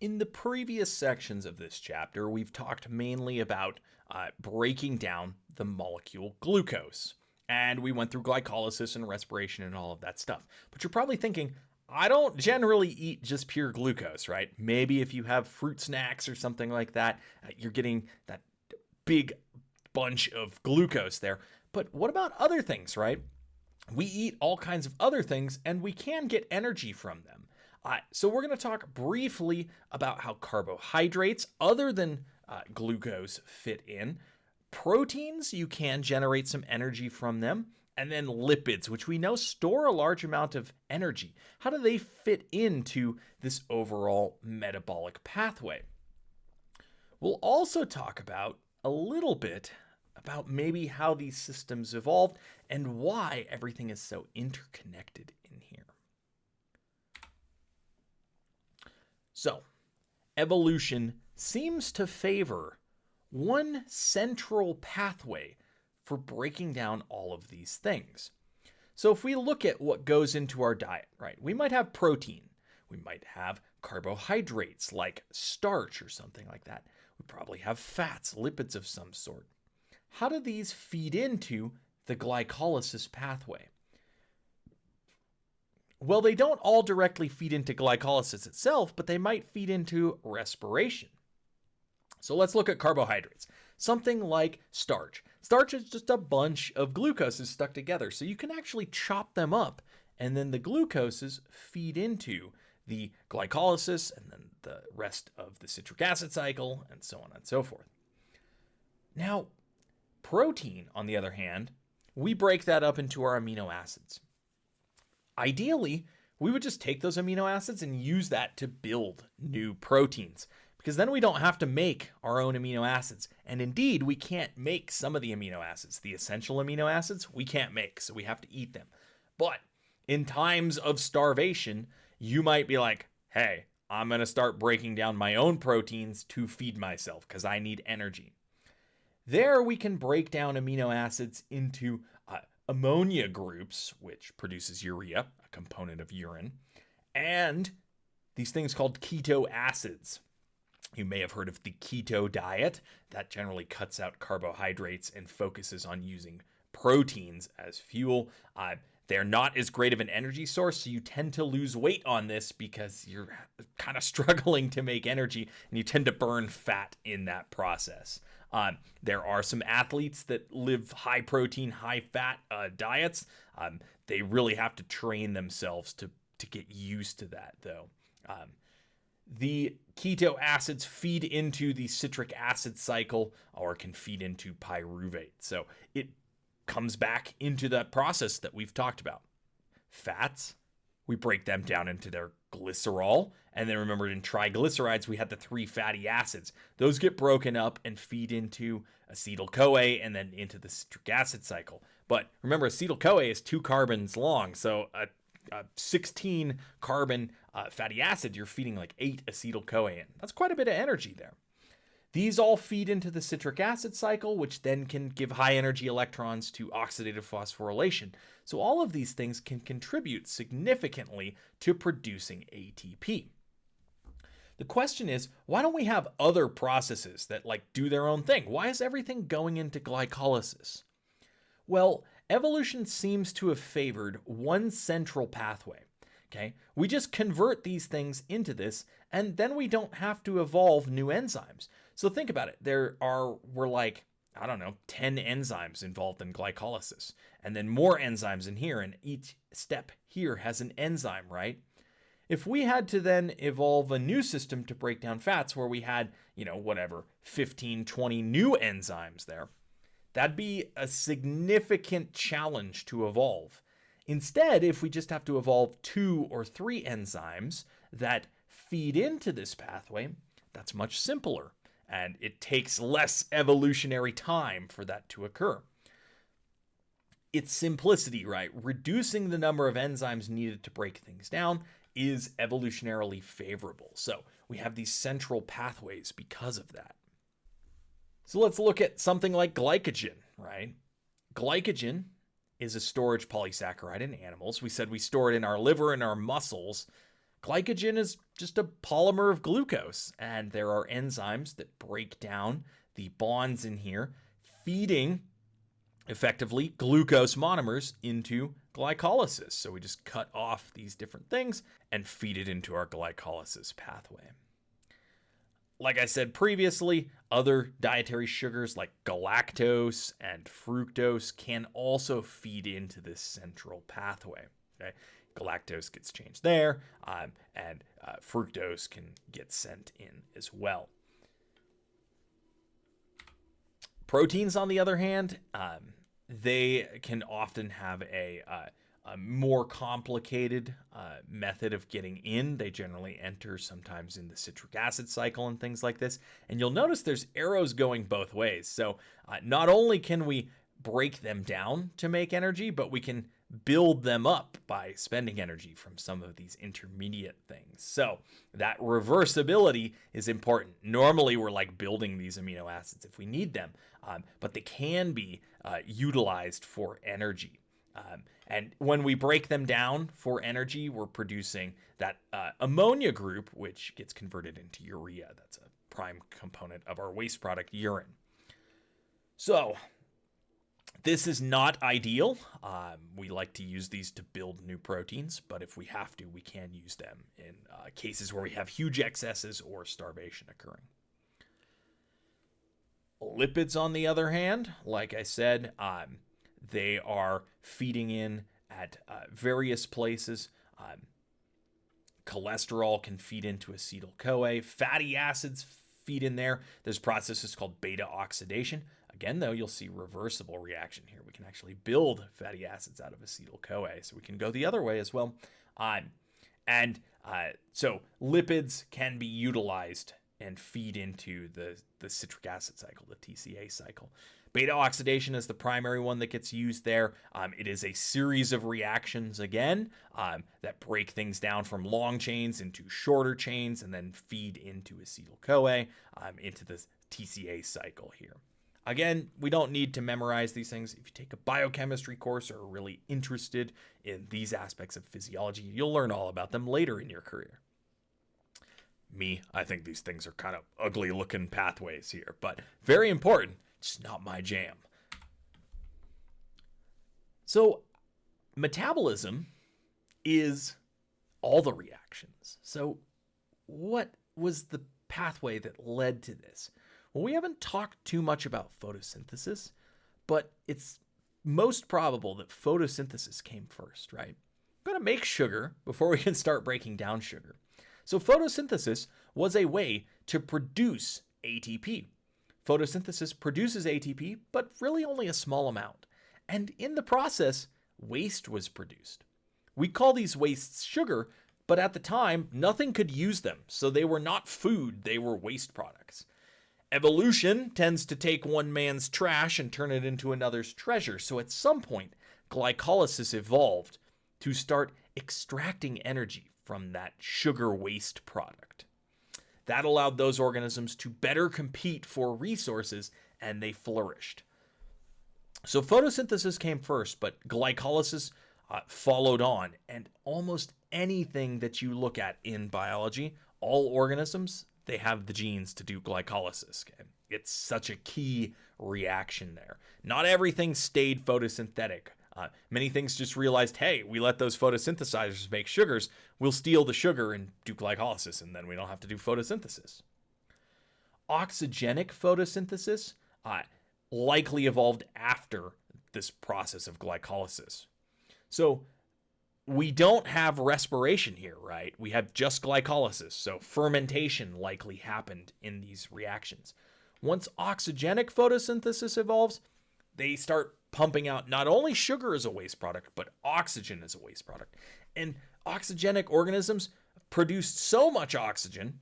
In the previous sections of this chapter, we've talked mainly about breaking down the molecule glucose. And we went through glycolysis and respiration and all of that stuff. But you're probably thinking, I don't generally eat just pure glucose, right? Maybe if you have fruit snacks or something like that, you're getting that big bunch of glucose there. But what about other things, right? We eat all kinds of other things and we can get energy from them. So we're going to talk briefly about how carbohydrates, other than glucose, fit in. Proteins, you can generate some energy from them. And then lipids, which we know store a large amount of energy. How do they fit into this overall metabolic pathway? We'll also talk about a little bit about maybe how these systems evolved and why everything is so interconnected in here. So, evolution seems to favor one central pathway for breaking down all of these things. So if we look at what goes into our diet, right, we might have protein. We might have carbohydrates like starch or something like that. We probably have fats, lipids of some sort. How do these feed into the glycolysis pathway? Well, they don't all directly feed into glycolysis itself, but they might feed into respiration. So let's look at carbohydrates. Something like starch. Starch is just a bunch of glucoses stuck together. So you can actually chop them up, and then the glucoses feed into the glycolysis and then the rest of the citric acid cycle and so on and so forth. Now, protein, on the other hand, we break that up into our amino acids. Ideally, we would just take those amino acids and use that to build new proteins, because then we don't have to make our own amino acids. And indeed, we can't make some of the amino acids. The essential amino acids, we can't make, so we have to eat them. But in times of starvation, you might be like, hey, I'm going to start breaking down my own proteins to feed myself because I need energy. There we can break down amino acids into ammonia groups, which produces urea, a component of urine, and these things called keto acids. You may have heard of the keto diet. That generally cuts out carbohydrates and focuses on using proteins as fuel. They're not as great of an energy source, so you tend to lose weight on this because you're kind of struggling to make energy, and you tend to burn fat in that process. There are some athletes that live high protein, high fat diets. They really have to train themselves to get used to that, though. The keto acids feed into the citric acid cycle or can feed into pyruvate. So it comes back into that process that we've talked about. Fats, we break them down into their glycerol. And then remember, in triglycerides, we had the 3 fatty acids. Those get broken up and feed into acetyl-CoA and then into the citric acid cycle. But remember, acetyl-CoA is 2 carbons long. So a 16 carbon fatty acid, you're feeding like 8 acetyl-CoA in. That's quite a bit of energy there. These all feed into the citric acid cycle, which then can give high energy electrons to oxidative phosphorylation. So all of these things can contribute significantly to producing ATP. The question is, why don't we have other processes that do their own thing? Why is everything going into glycolysis? Well, evolution seems to have favored one central pathway. Okay, we just convert these things into this, and then we don't have to evolve new enzymes. So think about it. We're like, 10 enzymes involved in glycolysis, and then more enzymes in here, and each step here has an enzyme, right? If we had to then evolve a new system to break down fats where we had, 15, 20 new enzymes there, that'd be a significant challenge to evolve. Instead, if we just have to evolve 2 or 3 enzymes that feed into this pathway, that's much simpler, and it takes less evolutionary time for that to occur. It's simplicity, right? Reducing the number of enzymes needed to break things down is evolutionarily favorable. So we have these central pathways because of that. So let's look at something like glycogen, right? Glycogen is a storage polysaccharide in animals. We said we store it in our liver and our muscles. Glycogen is just a polymer of glucose, and there are enzymes that break down the bonds in here, feeding effectively glucose monomers into glycolysis. So we just cut off these different things and feed it into our glycolysis pathway. Like I said previously, other dietary sugars like galactose and fructose can also feed into this central pathway. Okay? Galactose gets changed there, and fructose can get sent in as well. Proteins, on the other hand, they can often have a more complicated method of getting in. They generally enter sometimes in the citric acid cycle and things like this. And you'll notice there's arrows going both ways. So not only can we break them down to make energy, but we can build them up by spending energy from some of these intermediate things. So that reversibility is important. Normally, we're like building these amino acids if we need them, but they can be utilized for energy. And when we break them down for energy, we're producing that ammonia group, which gets converted into urea. That's a prime component of our waste product, urine. So this is not ideal. We like to use these to build new proteins, but if we have to, we can use them in cases where we have huge excesses or starvation occurring. Lipids, on the other hand, like I said, they are feeding in at various places. Cholesterol can feed into acetyl-CoA. Fatty acids feed in there. There's processes called beta oxidation. Again, though, you'll see reversible reaction here. We can actually build fatty acids out of acetyl-CoA, so we can go the other way as well. So lipids can be utilized and feed into the citric acid cycle, the TCA cycle. Beta oxidation is the primary one that gets used there. It is a series of reactions, again, that break things down from long chains into shorter chains and then feed into acetyl-CoA into the TCA cycle here. Again, we don't need to memorize these things. If you take a biochemistry course or are really interested in these aspects of physiology, you'll learn all about them later in your career. I think these things are kind of ugly looking pathways here, but very important. Just not my jam. So metabolism is all the reactions. So what was the pathway that led to this? Well, we haven't talked too much about photosynthesis, but it's most probable that photosynthesis came first, right? We're going to make sugar before we can start breaking down sugar. So photosynthesis was a way to produce ATP. Photosynthesis produces ATP, but really only a small amount. And in the process, waste was produced. We call these wastes sugar, but at the time, nothing could use them. So they were not food, they were waste products. Evolution tends to take one man's trash and turn it into another's treasure. So at some point, glycolysis evolved to start extracting energy from that sugar waste product. That allowed those organisms to better compete for resources, and they flourished. So photosynthesis came first, but glycolysis followed on. And almost anything that you look at in biology, all organisms, they have the genes to do glycolysis. Okay? It's such a key reaction there. Not everything stayed photosynthetic. Many things just realized, hey, we let those photosynthesizers make sugars, we'll steal the sugar and do glycolysis, and then we don't have to do photosynthesis. Oxygenic photosynthesis likely evolved after this process of glycolysis. So we don't have respiration here, right? We have just glycolysis, so fermentation likely happened in these reactions. Once oxygenic photosynthesis evolves, they start pumping out not only sugar as a waste product, but oxygen as a waste product. And oxygenic organisms produced so much oxygen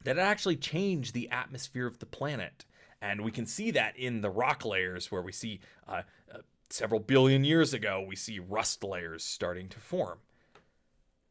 that it actually changed the atmosphere of the planet. And we can see that in the rock layers where we see several billion years ago, we see rust layers starting to form.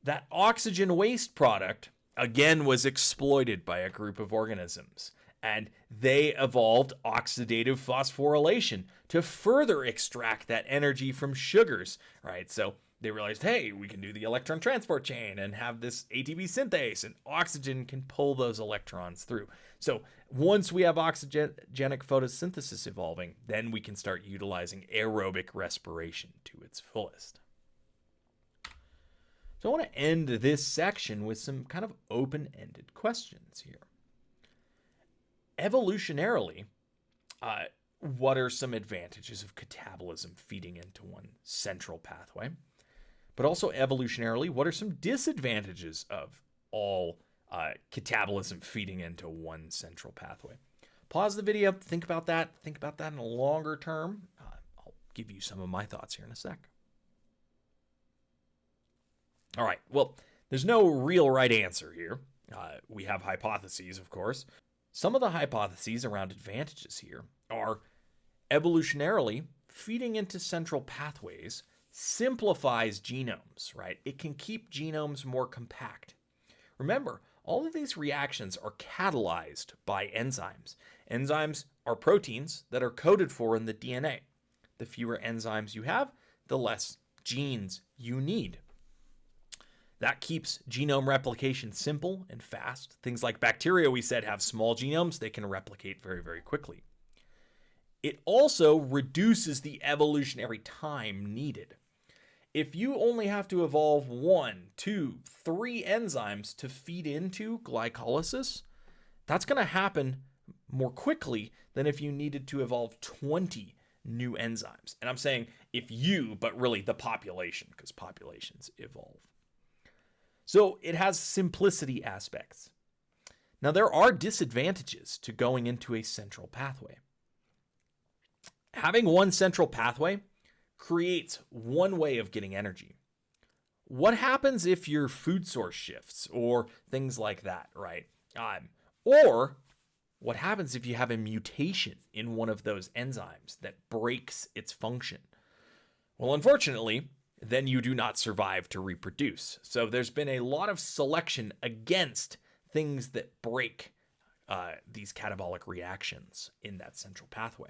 That oxygen waste product, again, was exploited by a group of organisms. And they evolved oxidative phosphorylation to further extract that energy from sugars, right? So they realized, hey, we can do the electron transport chain and have this ATP synthase, and oxygen can pull those electrons through. So once we have oxygenic photosynthesis evolving, then we can start utilizing aerobic respiration to its fullest. So I want to end this section with some kind of open-ended questions here. Evolutionarily, what are some advantages of catabolism feeding into one central pathway? But also evolutionarily, what are some disadvantages of all catabolism feeding into one central pathway? Pause the video, think about that in a longer term. I'll give you some of my thoughts here in a sec. All right, well, there's no real right answer here. We have hypotheses, of course. Some of the hypotheses around advantages here are evolutionarily feeding into central pathways simplifies genomes, right? It can keep genomes more compact. Remember, all of these reactions are catalyzed by enzymes. Enzymes are proteins that are coded for in the DNA. The fewer enzymes you have, the less genes you need. That keeps genome replication simple and fast. Things like bacteria, we said, have small genomes. They can replicate very, very quickly. It also reduces the evolutionary time needed. If you only have to evolve 1, 2, 3 enzymes to feed into glycolysis, that's going to happen more quickly than if you needed to evolve 20 new enzymes. And I'm saying if you, but really the population, because populations evolve. So it has simplicity aspects. Now, there are disadvantages to going into a central pathway. Having one central pathway creates one way of getting energy. What happens if your food source shifts or things like that, right? Or what happens if you have a mutation in one of those enzymes that breaks its function? Well, unfortunately, then you do not survive to reproduce. So there's been a lot of selection against things that break these catabolic reactions in that central pathway.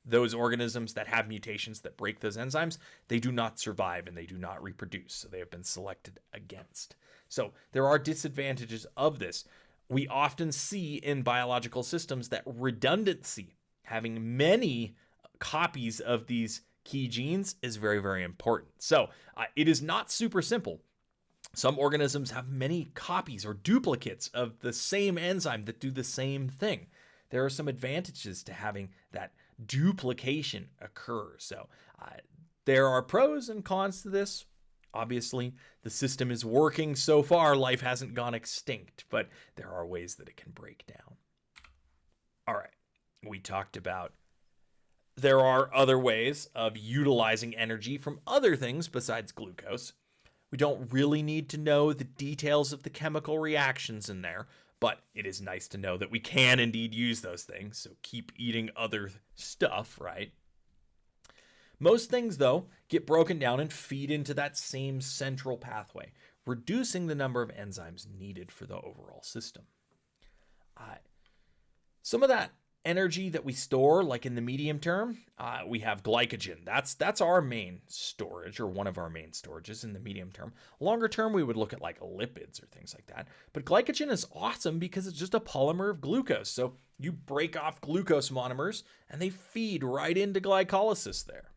Those organisms that have mutations that break those enzymes, they do not survive and they do not reproduce. So they have been selected against. So there are disadvantages of this. We often see in biological systems that redundancy, having many copies of these key genes, is very, very important. So it is not super simple. Some organisms have many copies or duplicates of the same enzyme that do the same thing. There are some advantages to having that duplication occur. So there are pros and cons to this. Obviously, the system is working so far. Life hasn't gone extinct, but there are ways that it can break down. All right, we talked about there are other ways of utilizing energy from other things besides glucose. We don't really need to know the details of the chemical reactions in there, but it is nice to know that we can indeed use those things, so keep eating other stuff, right? Most things, though, get broken down and feed into that same central pathway, reducing the number of enzymes needed for the overall system. Some of that energy that we store, like in the medium term, we have glycogen. That's our main storage, or one of our main storages in the medium term. Longer term, we would look at like lipids or things like that. But glycogen is awesome because it's just a polymer of glucose. So you break off glucose monomers and they feed right into glycolysis there.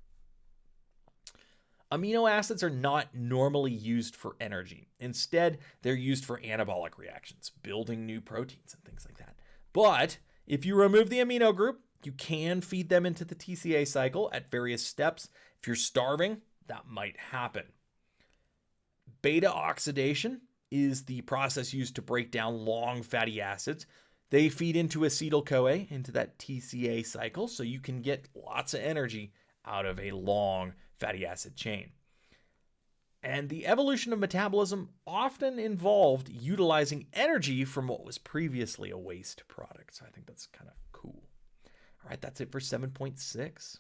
Amino acids are not normally used for energy. Instead, they're used for anabolic reactions, building new proteins and things like that. But if you remove the amino group, you can feed them into the TCA cycle at various steps. If you're starving, that might happen. Beta oxidation is the process used to break down long fatty acids. They feed into acetyl-CoA, into that TCA cycle, so you can get lots of energy out of a long fatty acid chain. And the evolution of metabolism often involved utilizing energy from what was previously a waste product. So I think that's kind of cool. All right, that's it for 7.6.